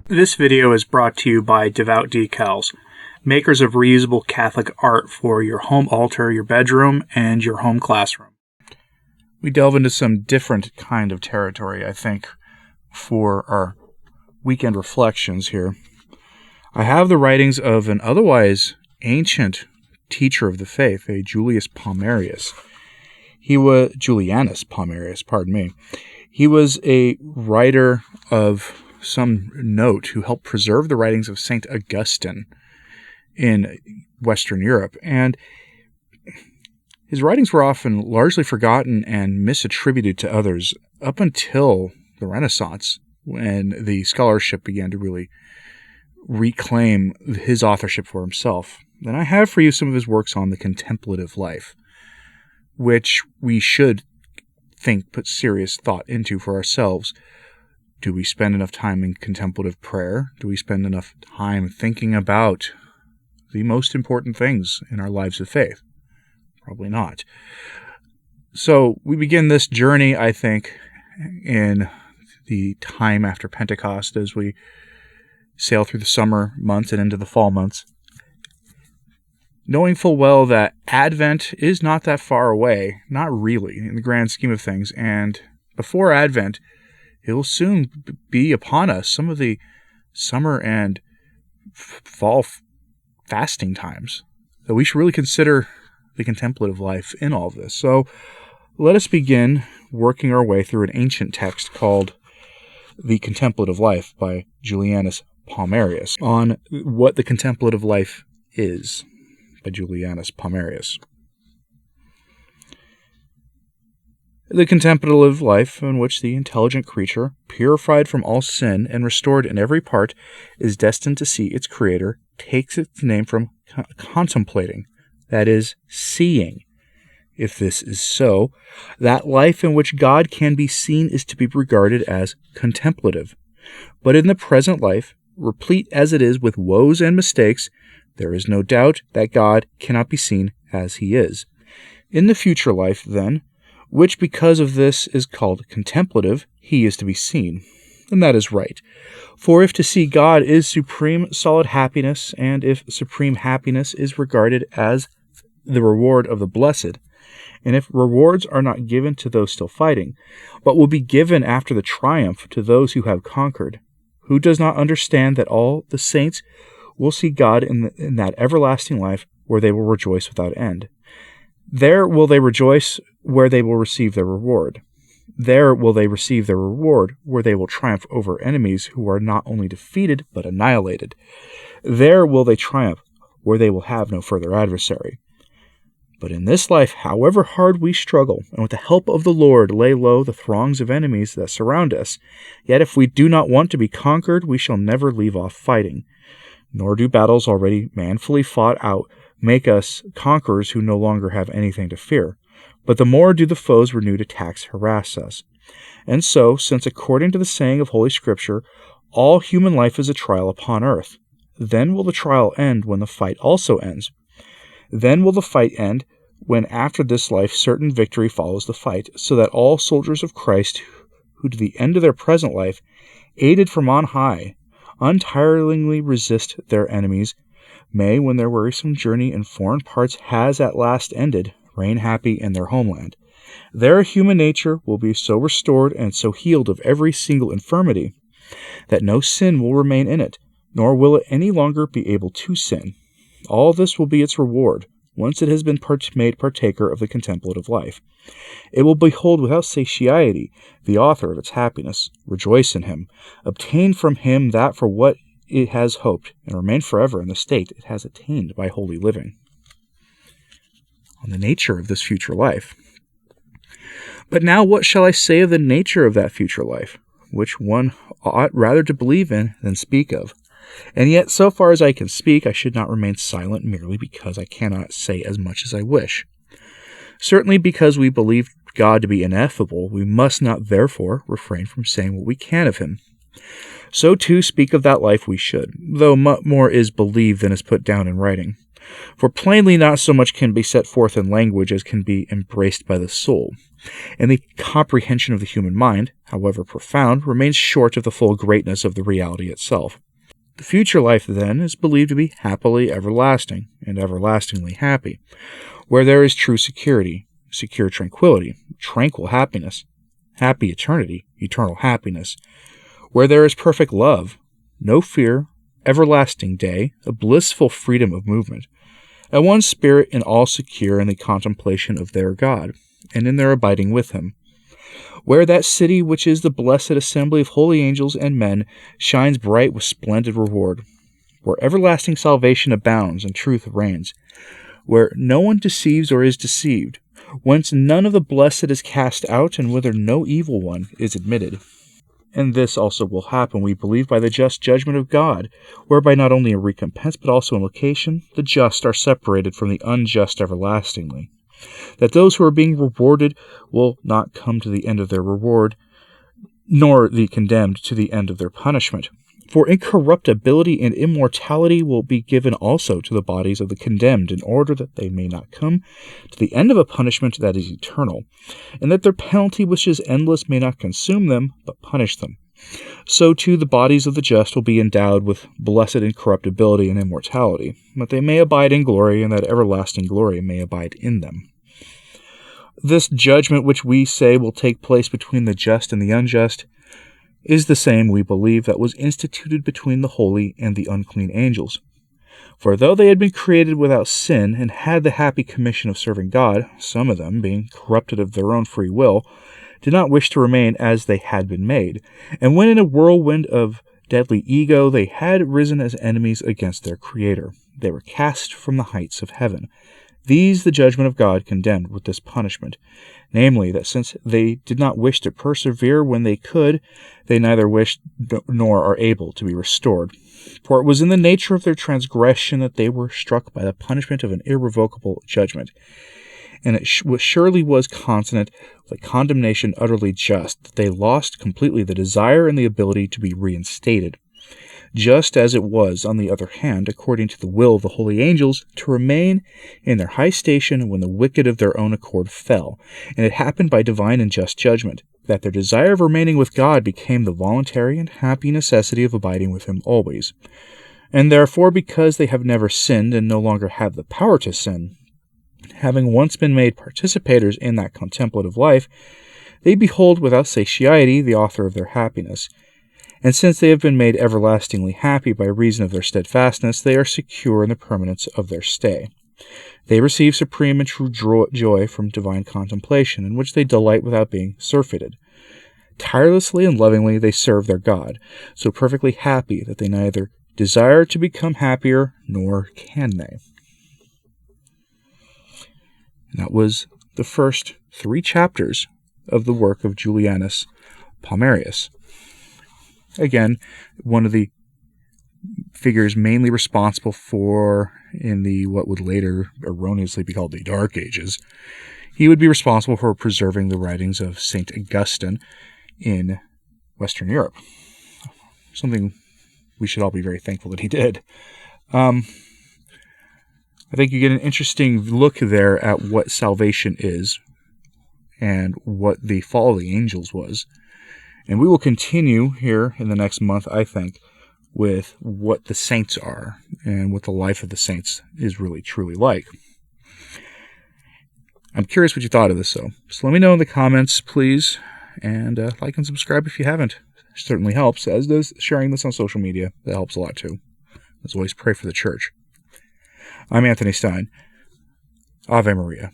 This video is brought to you by Devout Decals, makers of reusable Catholic art for your home altar, your bedroom, and your home classroom. We delve into some different kind of territory, I think, for our weekend reflections here. I have the writings of an otherwise ancient teacher of the faith, a Julianus Pomerius. Julianus Pomerius, pardon me. He was a writer of some note who helped preserve the writings of St. Augustine in Western Europe. And his writings were often largely forgotten and misattributed to others up until the Renaissance, when the scholarship began to really reclaim his authorship for himself. And I have for you some of his works on the contemplative life, which we should put serious thought into for ourselves. Do we spend enough time in contemplative prayer? Do we spend enough time thinking about the most important things in our lives of faith? Probably not. So we begin this journey, I think, in the time after Pentecost as we sail through the summer months and into the fall months, knowing full well that Advent is not that far away, not really, in the grand scheme of things, and before Advent, it will soon be upon us some of the summer and fall fasting times, that we should really consider the contemplative life in all of this. So let us begin working our way through an ancient text called The Contemplative Life by Julianus Pomerius, on what the contemplative life is by Julianus Pomerius. The contemplative life, in which the intelligent creature, purified from all sin and restored in every part, is destined to see its Creator, takes its name from contemplating, that is, seeing. If this is so, that life in which God can be seen is to be regarded as contemplative. But in the present life, replete as it is with woes and mistakes, there is no doubt that God cannot be seen as He is. In the future life, then, which because of this is called contemplative, He is to be seen. And that is right. For if to see God is supreme solid happiness, and if supreme happiness is regarded as the reward of the blessed, and if rewards are not given to those still fighting, but will be given after the triumph to those who have conquered, who does not understand that all the saints will see God in that everlasting life where they will rejoice without end? There will they rejoice where they will receive their reward. There will they receive their reward where they will triumph over enemies who are not only defeated but annihilated. There will they triumph where they will have no further adversary. But in this life, however hard we struggle, and with the help of the Lord lay low the throngs of enemies that surround us, yet if we do not want to be conquered, we shall never leave off fighting. Nor do battles already manfully fought out make us conquerors who no longer have anything to fear, but the more do the foes' renewed attacks harass us. And so, since according to the saying of Holy Scripture, all human life is a trial upon earth, then will the trial end when the fight also ends. Then will the fight end when after this life certain victory follows the fight, so that all soldiers of Christ, who to the end of their present life, aided from on high, untiringly resist their enemies, may, when their wearisome journey in foreign parts has at last ended, reign happy in their homeland. Their human nature will be so restored and so healed of every single infirmity that no sin will remain in it, nor will it any longer be able to sin. All this will be its reward, once it has been made partaker of the contemplative life. It will behold without satiety the author of its happiness, rejoice in Him, obtain from Him that for what it has hoped, and remain forever in the state it has attained by holy living. On the nature of this future life. But now what shall I say of the nature of that future life, which one ought rather to believe in than speak of? And yet, so far as I can speak, I should not remain silent merely because I cannot say as much as I wish. Certainly because we believe God to be ineffable, we must not therefore refrain from saying what we can of Him. So too speak of that life we should, though much more is believed than is put down in writing. For plainly not so much can be set forth in language as can be embraced by the soul, and the comprehension of the human mind, however profound, remains short of the full greatness of the reality itself. The future life, then, is believed to be happily everlasting, and everlastingly happy, where there is true security, secure tranquility, tranquil happiness, happy eternity, eternal happiness, where there is perfect love, no fear, everlasting day, a blissful freedom of movement, and one spirit and all secure in the contemplation of their God, and in their abiding with him, where that city which is the blessed assembly of holy angels and men shines bright with splendid reward, where everlasting salvation abounds and truth reigns, where no one deceives or is deceived, whence none of the blessed is cast out, and whither no evil one is admitted. And this also will happen, we believe, by the just judgment of God, whereby not only in recompense, but also in location, the just are separated from the unjust everlastingly. That those who are being rewarded will not come to the end of their reward, nor the condemned to the end of their punishment. For incorruptibility and immortality will be given also to the bodies of the condemned, in order that they may not come to the end of a punishment that is eternal, and that their penalty which is endless may not consume them, but punish them. So too the bodies of the just will be endowed with blessed incorruptibility and immortality, that they may abide in glory, and that everlasting glory may abide in them. This judgment which we say will take place between the just and the unjust is the same, we believe, that was instituted between the holy and the unclean angels. For though they had been created without sin, and had the happy commission of serving God, some of them, being corrupted of their own free will, did not wish to remain as they had been made, and when in a whirlwind of deadly ego they had risen as enemies against their Creator, they were cast from the heights of heaven. These the judgment of God condemned with this punishment, namely, that since they did not wish to persevere when they could, they neither wished nor are able to be restored. For it was in the nature of their transgression that they were struck by the punishment of an irrevocable judgment, and it surely was consonant with a condemnation utterly just, that they lost completely the desire and the ability to be reinstated. Just as it was, on the other hand, according to the will of the holy angels, to remain in their high station when the wicked of their own accord fell, and it happened by divine and just judgment, that their desire of remaining with God became the voluntary and happy necessity of abiding with him always. And therefore, because they have never sinned and no longer have the power to sin, having once been made participators in that contemplative life, they behold without satiety the author of their happiness. And since they have been made everlastingly happy by reason of their steadfastness, they are secure in the permanence of their stay. They receive supreme and true joy from divine contemplation, in which they delight without being surfeited. Tirelessly and lovingly they serve their God, so perfectly happy that they neither desire to become happier, nor can they. And that was the first 3 chapters of the work of Julianus Pomerius. Again, one of the figures mainly responsible for, in the what would later erroneously be called the Dark Ages, he would be responsible for preserving the writings of St. Augustine in Western Europe. Something we should all be very thankful that he did. I think you get an interesting look there at what salvation is and what the fall of the angels was. And we will continue here in the next month, I think, with what the saints are and what the life of the saints is really, truly like. I'm curious what you thought of this, though. So let me know in the comments, please, and like and subscribe if you haven't. It certainly helps, as does sharing this on social media. That helps a lot, too. As always, pray for the church. I'm Anthony Stine. Ave Maria.